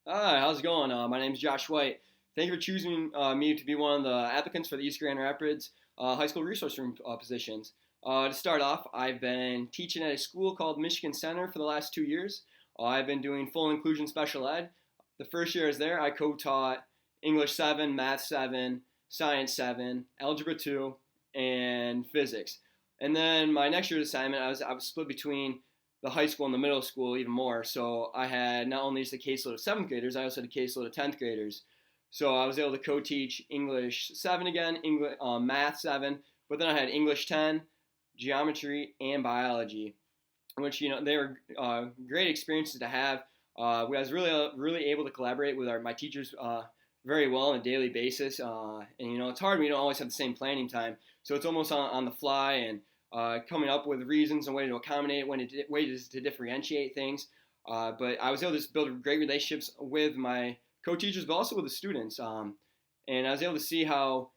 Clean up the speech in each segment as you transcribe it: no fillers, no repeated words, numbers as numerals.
Hi, how's it going? My name's Josh White. Thank you for choosing me to be one of the applicants for the East Grand Rapids High School Resource Room positions. To start off, I've been teaching at a school called Michigan Center for the last 2 years. I've been doing full inclusion special ed. The first year I was there, I co-taught English 7, Math 7, Science 7, Algebra 2, and Physics. And then my next year's assignment, I was split between the high school and the middle school even more. So I had not only just a caseload of seventh graders, I also had a caseload of 10th graders. So I was able to co-teach English 7 again, Math 7, but then I had English 10, geometry, and biology, which they were great experiences to have. I was really able to collaborate with my teachers very well on a daily basis, and it's hard when you don't always have the same planning time, so it's almost on the fly and coming up with reasons and ways to accommodate, ways to differentiate things. But I was able to build great relationships with my co-teachers, but also with the students. And I was able to see how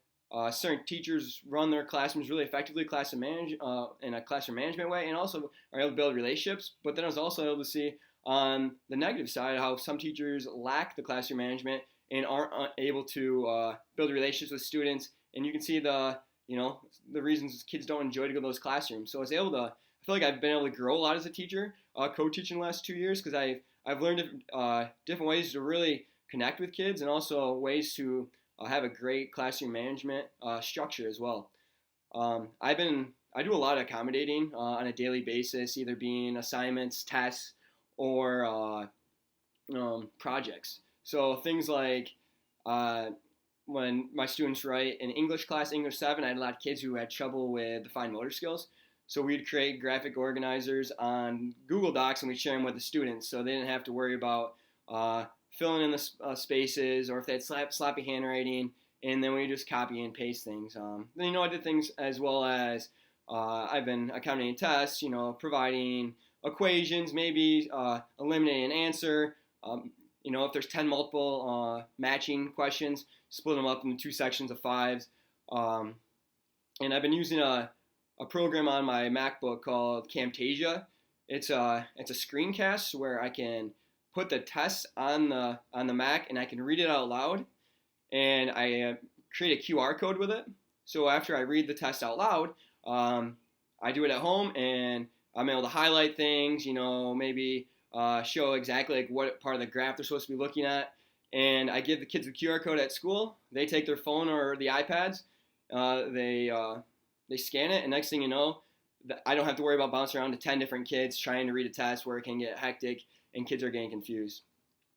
certain teachers run their classrooms really effectively, in a classroom management way, and also are able to build relationships. But then I was also able to see on the negative side how some teachers lack the classroom management and aren't able to build relationships with students. And you can see the reasons kids don't enjoy to go to those classrooms. So I feel like I've been able to grow a lot as a teacher, co-teaching the last 2 years, because I've learned different ways to really connect with kids and also ways to have a great classroom management structure as well. I do a lot of accommodating on a daily basis, either being assignments, tests, or projects. So things like uh, when my students write in English class, English 7, I had a lot of kids who had trouble with the fine motor skills. So we'd create graphic organizers on Google Docs and we'd share them with the students so they didn't have to worry about filling in the spaces or if they had sloppy handwriting, and then we just copy and paste things. Then, I did things as well as I've been accommodating tests, providing equations, maybe eliminating an answer. If there's 10 multiple matching questions, split them up into two sections of fives. Um, and I've been using a program on my MacBook called Camtasia. It's a screencast where I can put the test on the Mac and I can read it out loud, and I create a QR code with it. So after I read the test out loud, I do it at home and I'm able to highlight things, maybe show exactly like what part of the graph they're supposed to be looking at. And I give the kids the QR code at school. They take their phone or the iPads, they scan it, and next thing you know, I don't have to worry about bouncing around to 10 different kids trying to read a test where it can get hectic and kids are getting confused.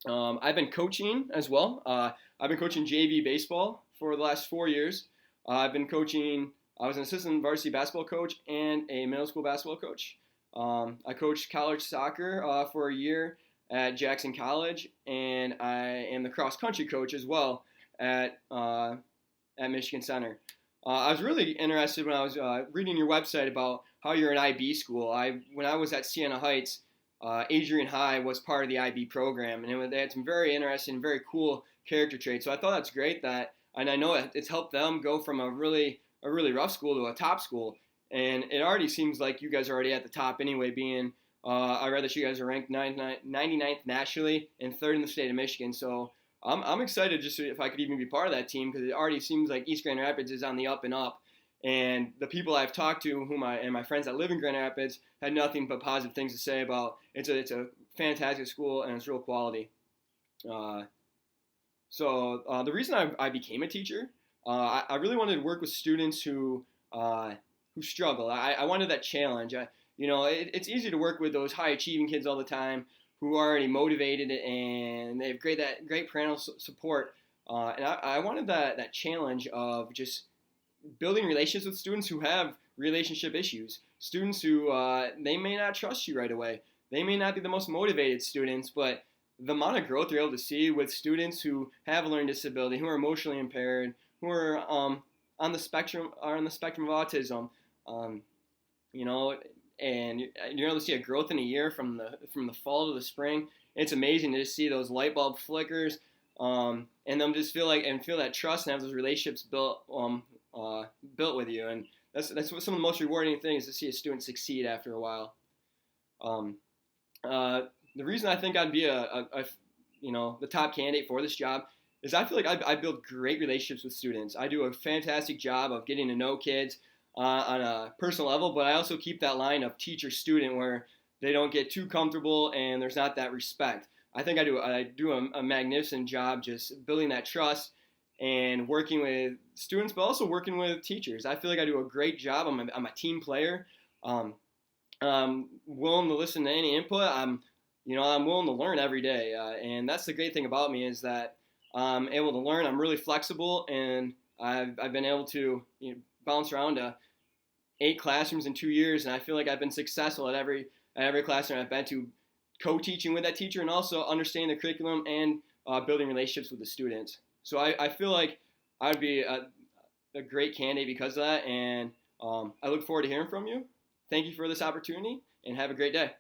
I've been coaching as well. I've been coaching JV baseball for the last 4 years. I was an assistant varsity basketball coach and a middle school basketball coach. I coached college soccer for a year at Jackson College, and I am the cross country coach as well at Michigan Center. I was really interested when I was reading your website about how you're an IB school. When I was at Siena Heights, Adrian High was part of the IB program, and they had some very interesting, very cool character traits. So I thought that's great and I know it's helped them go from a really rough school to a top school. And it already seems like you guys are already at the top anyway, being I read that you guys are ranked 99th nationally and third in the state of Michigan. So I'm excited just if I could even be part of that team, because it already seems like East Grand Rapids is on the up and up. And the people I've talked to, and my friends that live in Grand Rapids, had nothing but positive things to say about it's a fantastic school and it's real quality. Uh, the reason I became a teacher, I really wanted to work with students who struggle. I wanted that challenge. It's easy to work with those high achieving kids all the time who are already motivated and they have great parental support. And I wanted that challenge of just building relationships with students who have relationship issues, students who they may not trust you right away. They may not be the most motivated students, but the amount of growth you're able to see with students who have a learning disability, who are emotionally impaired, who are on the spectrum of autism, um, you know, and you're able to see a growth in a year from the fall to the spring. It's amazing to just see those light bulb flickers, and them just feel that trust and have those relationships built with you. And that's what some of the most rewarding things to see a student succeed after a while. Um, the reason I think I'd be the top candidate for this job is I feel like I build great relationships with students. I do a fantastic job of getting to know kids on a personal level, but I also keep that line of teacher-student where they don't get too comfortable and there's not that respect. I think I do a magnificent job just building that trust and working with students, but also working with teachers. I feel like I do a great job. I'm a team player. Um, I'm willing to listen to any input. I'm willing to learn every day, and that's the great thing about me is that I'm able to learn. I'm really flexible, and I've been able to bounce around to 8 classrooms in 2 years, and I feel like I've been successful at every classroom I've been to, co-teaching with that teacher and also understanding the curriculum and building relationships with the students. So I feel like I would be a great candidate because of that, and I look forward to hearing from you. Thank you for this opportunity, and have a great day.